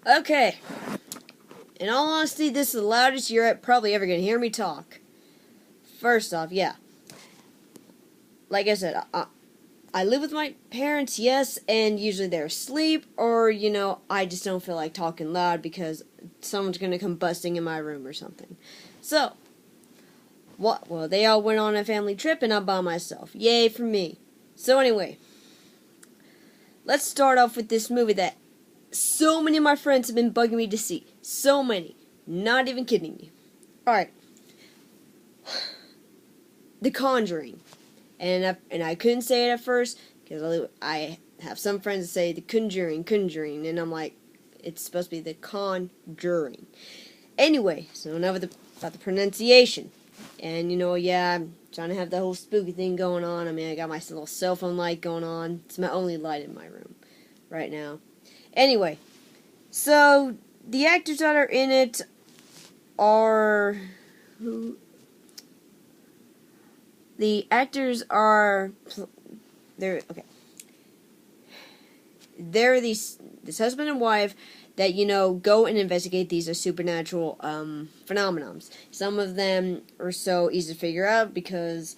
Okay. In all honesty, this is the loudest you're probably ever going to hear me talk. First off, yeah. Like I said, I live with my parents, yes, and usually they're asleep, or, I just don't feel like talking loud because someone's going to come busting in my room or something. So, what? Well, they all went on a family trip and I'm by myself. Yay for me. So anyway, let's start off with this movie that so many of my friends have been bugging me to see. So many. Not even kidding me. Alright. The Conjuring. And I couldn't say it at first because I have some friends that say the Conjuring, and I'm like, it's supposed to be the Conjuring. Anyway, so enough about the pronunciation. And yeah, I'm trying to have the whole spooky thing going on. I mean, I got my little cell phone light going on. It's my only light in my room right now. Anyway, so the actors that are in it are the actors are they're okay. They're this husband and wife that go and investigate these supernatural phenomenons. Some of them are so easy to figure out because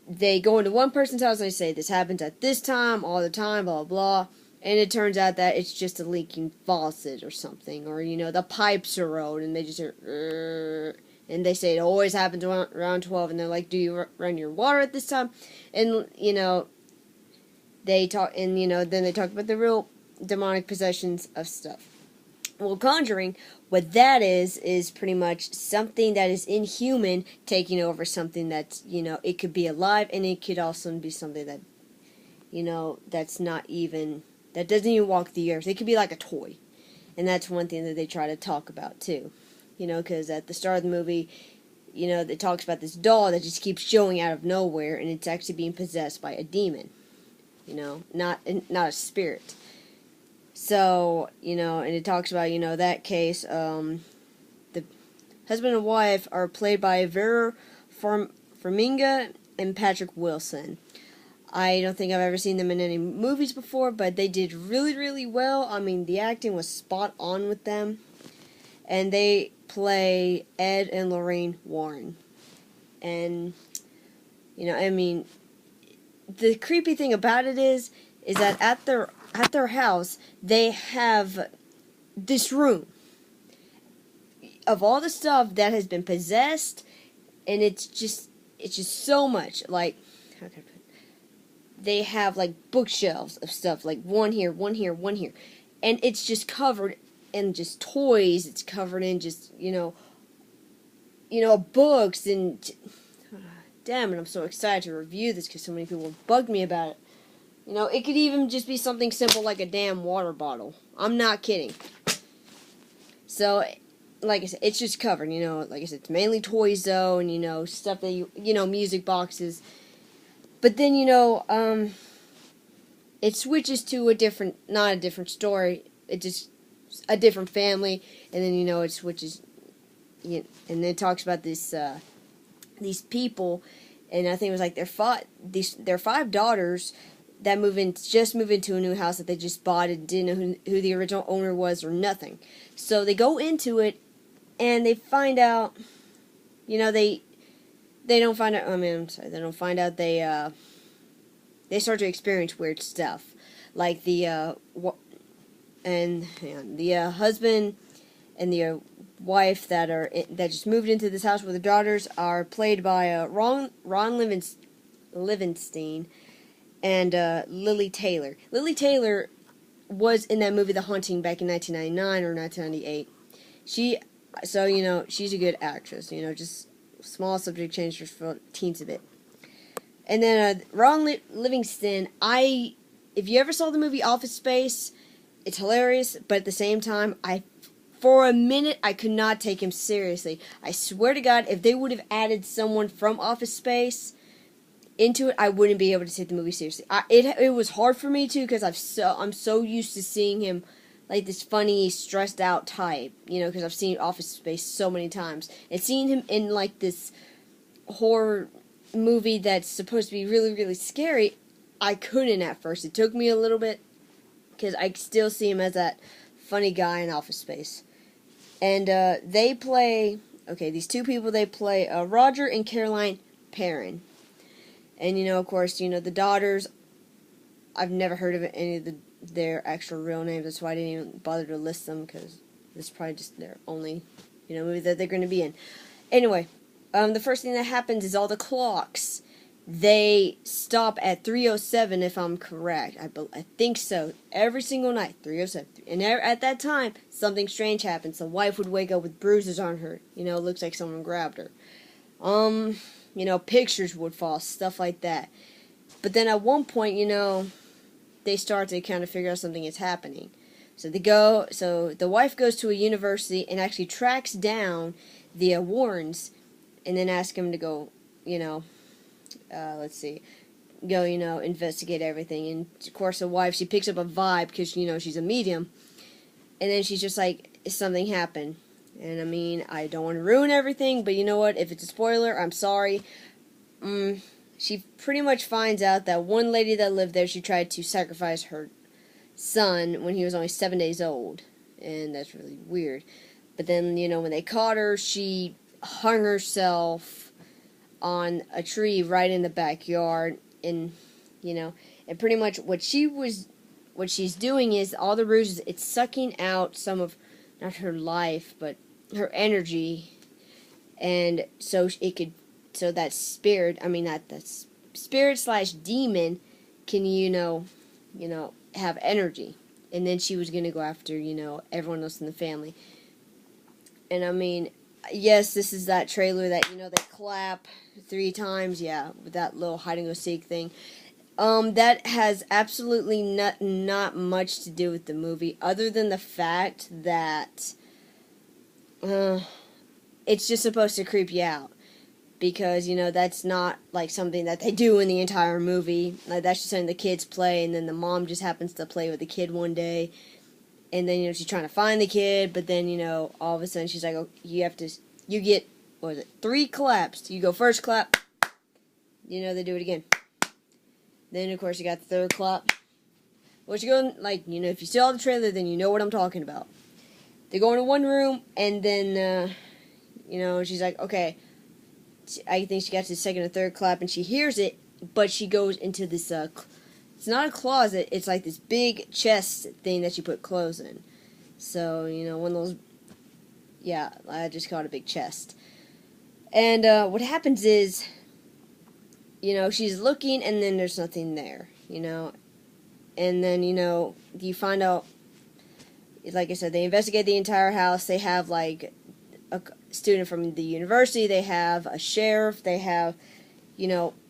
they go into one person's house and they say this happens at this time all the time, blah blah blah, and it turns out that it's just a leaking faucet or something, or the pipes are old and they just hear and they say it always happens around 12, and they're like, do you run your water at this time? And they talk, and then they talk about the real demonic possessions of stuff. Well, Conjuring, what that is pretty much something that is inhuman taking over something that's, it could be alive, and it could also be something that, that's not even, that doesn't even walk the earth. It could be like a toy. And that's one thing that they try to talk about, too. Because at the start of the movie, it talks about this doll that just keeps showing out of nowhere, and it's actually being possessed by a demon. Not a spirit. So, and it talks about, that case, the husband and wife are played by Vera Farmiga and Patrick Wilson. I don't think I've ever seen them in any movies before, but they did really, really well. I mean, the acting was spot on with them. And they play Ed and Lorraine Warren. And, I mean, the creepy thing about it is that at their house, they have this room of all the stuff that has been possessed, and it's just so much. Like, how can I put it? They have like bookshelves of stuff, like one here, one here, one here, and it's just covered in just toys. It's covered in just books and. Damn it, I'm so excited to review this because so many people bugged me about it. It could even just be something simple like a damn water bottle. I'm not kidding. So, like I said, it's just covered, like I said, it's mainly toys though, and stuff that music boxes. But then, it switches to not a different story, it just, a different family, and then, it switches, and then it talks about this, these people, and I think it was like their 5 daughters that just moved into a new house that they just bought and didn't know who the original owner was or nothing. So they go into it and they find out, they don't find out. I mean, I'm sorry, they don't find out. They start to experience weird stuff, like the husband and the wife that just moved into this house with the daughters are played by Ron Livingston and Lily Taylor. Lily Taylor was in that movie The Haunting back in 1999 or 1998. She's a good actress. Just small subject change just for teens a bit. And then Ron Livingston, if you ever saw the movie Office Space, it's hilarious, but at the same time, for a minute, I could not take him seriously. I swear to God, if they would have added someone from Office Space into it, I wouldn't be able to take the movie seriously. It was hard for me too because I'm so used to seeing him like this funny, stressed out type, because I've seen Office Space so many times, and seeing him in like this horror movie that's supposed to be really, really scary, I couldn't at first. It took me a little bit because I still see him as that funny guy in Office Space. And they play, okay, these two people, they play Roger and Caroline Perrin. And, of course, the daughters, I've never heard of any of their actual real names. That's why I didn't even bother to list them, because this is probably just their only, movie that they're going to be in. Anyway, the first thing that happens is all the clocks, they stop at 3:07, if I'm correct. I think so. Every single night, 3:07. And at that time, something strange happens. The wife would wake up with bruises on her. It looks like someone grabbed her. Pictures would fall, stuff like that. But then at one point, they start to kind of figure out something is happening. So the wife goes to a university and actually tracks down the Warrens, and then asks him to go, investigate everything. And of course the wife, she picks up a vibe because, she's a medium. And then she's just like, something happened. And I mean, I don't want to ruin everything, but you know what? If it's a spoiler, I'm sorry. She pretty much finds out that one lady that lived there, she tried to sacrifice her son when he was only 7 days old. And that's really weird. But then, when they caught her, she hung herself on a tree right in the backyard. And, and pretty much what she's doing is all the bruises, it's sucking out some of, not her life, but her energy. And so that spirit, that spirit / demon can, have energy. And then she was going to go after, everyone else in the family. And I mean, yes, this is that trailer that, they clap 3 times, yeah, with that little hide-and-go-seek thing. That has absolutely not much to do with the movie, other than the fact that it's just supposed to creep you out. Because, that's not, like, something that they do in the entire movie. Like, that's just something the kids play, and then the mom just happens to play with the kid one day. And then, she's trying to find the kid, but then, all of a sudden she's like, oh, you get, 3 claps. You go first clap, they do it again. Then, of course, you got the third clap. What you go, like, if you saw the trailer, then you know what I'm talking about. They go into one room, and then, she's like, okay, I think she got to the second or third clap, and she hears it, but she goes into this, it's not a closet, it's like this big chest thing that you put clothes in. So, one of those, yeah, I just call it a big chest. And, what happens is, she's looking, and then there's nothing there, And then, you find out, like I said, they investigate the entire house. They have, like, a student from the university. They have a sheriff. They have,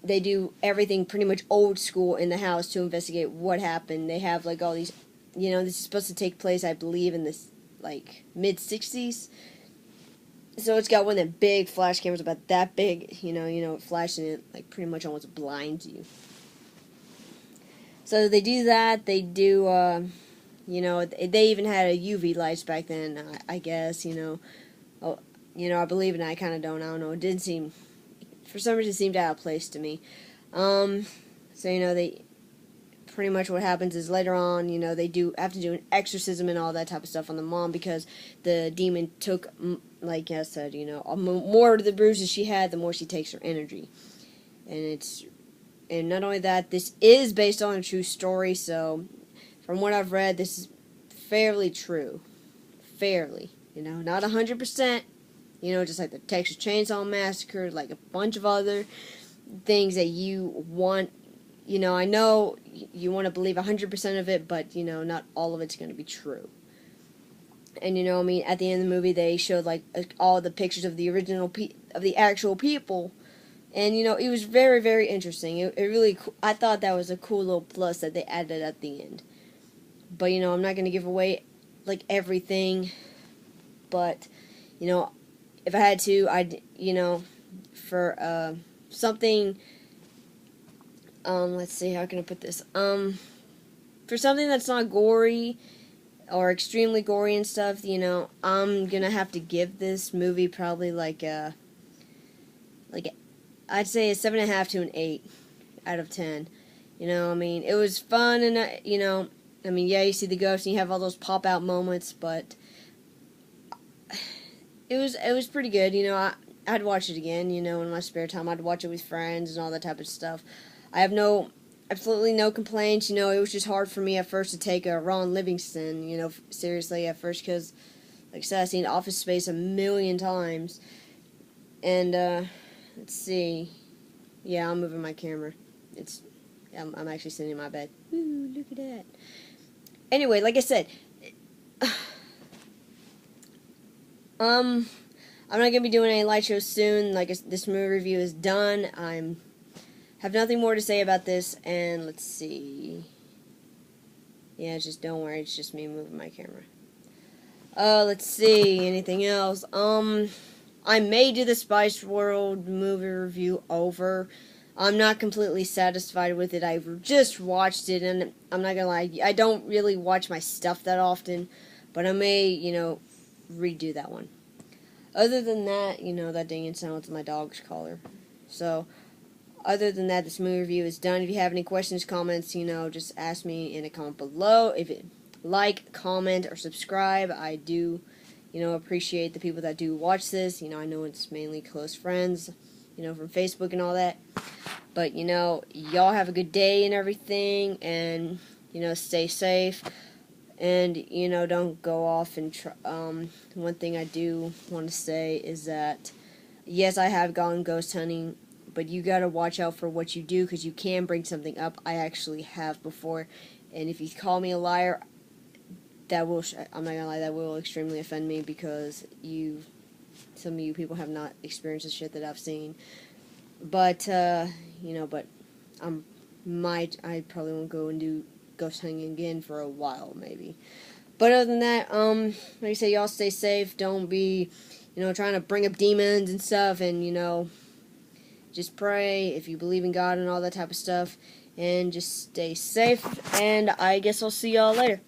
they do everything pretty much old school in the house to investigate what happened. They have, like, all these, this is supposed to take place, I believe, in this, like, mid-60s. So it's got one of the big flash cameras about that big, it flashes and it, like, pretty much almost blinds you. So they do that. They do, they even had a UV lights back then, I guess, Oh, I believe in it, I kind of don't. I don't know. It didn't seem, for some reason, it seemed out of place to me. So, they, pretty much what happens is later on, they have to do an exorcism and all that type of stuff on the mom because the demon took, like I said, more of the bruises she had, the more she takes her energy. And not only that, this is based on a true story, so from what I've read, this is fairly true. Fairly. Not 100%, just like the Texas Chainsaw Massacre, like a bunch of other things that you want, I know you want to believe 100% of it, but, not all of it's going to be true. And, at the end of the movie, they showed, like, all the pictures of the original, of the actual people, and, it was very, very interesting. It really, I thought that was a cool little plus that they added at the end. But, I'm not going to give away, like, everything. But, if I had to, I'd, for, something, let's see, how can I put this, for something that's not gory, or extremely gory and stuff, I'm gonna have to give this movie probably, like, I'd say a 7.5 to an 8 out of 10, it was fun, and, I mean, yeah, you see the ghosts and you have all those pop out moments, but it was pretty good. I'd watch it again. In my spare time, I'd watch it with friends and all that type of stuff. I have absolutely no complaints. It was just hard for me at first to take Ron Livingston. Seriously at first because, like I said, I've seen Office Space a million times. And let's see. Yeah, I'm moving my camera. I'm actually sitting in my bed. Ooh, look at that. Anyway, like I said, I'm not gonna be doing any light shows soon. Like this movie review is done. Have nothing more to say about this. And let's see. Yeah, just don't worry. It's just me moving my camera. Let's see. Anything else? I may do the Spice World movie review over. I'm not completely satisfied with it. I've just watched it, and I'm not gonna lie, I don't really watch my stuff that often, but I may, redo that one. Other than that, that dinging sound with my dog's collar. So, other than that, this movie review is done. If you have any questions, comments, just ask me in a comment below. If it like, comment, or subscribe, I do, appreciate the people that do watch this. I know it's mainly close friends, from Facebook and all that. But, y'all have a good day and everything, and, stay safe, and, don't go off and try. One thing I do want to say is that, yes, I have gone ghost hunting, but you gotta watch out for what you do, because you can bring something up. I actually have before, and if you call me a liar, I'm not gonna lie, that will extremely offend me, because some of you people have not experienced the shit that I've seen. But, but I probably won't go and do ghost hunting again for a while, maybe. But other than that, like I say, y'all stay safe. Don't be, trying to bring up demons and stuff, and, just pray if you believe in God and all that type of stuff, and just stay safe, and I guess I'll see y'all later.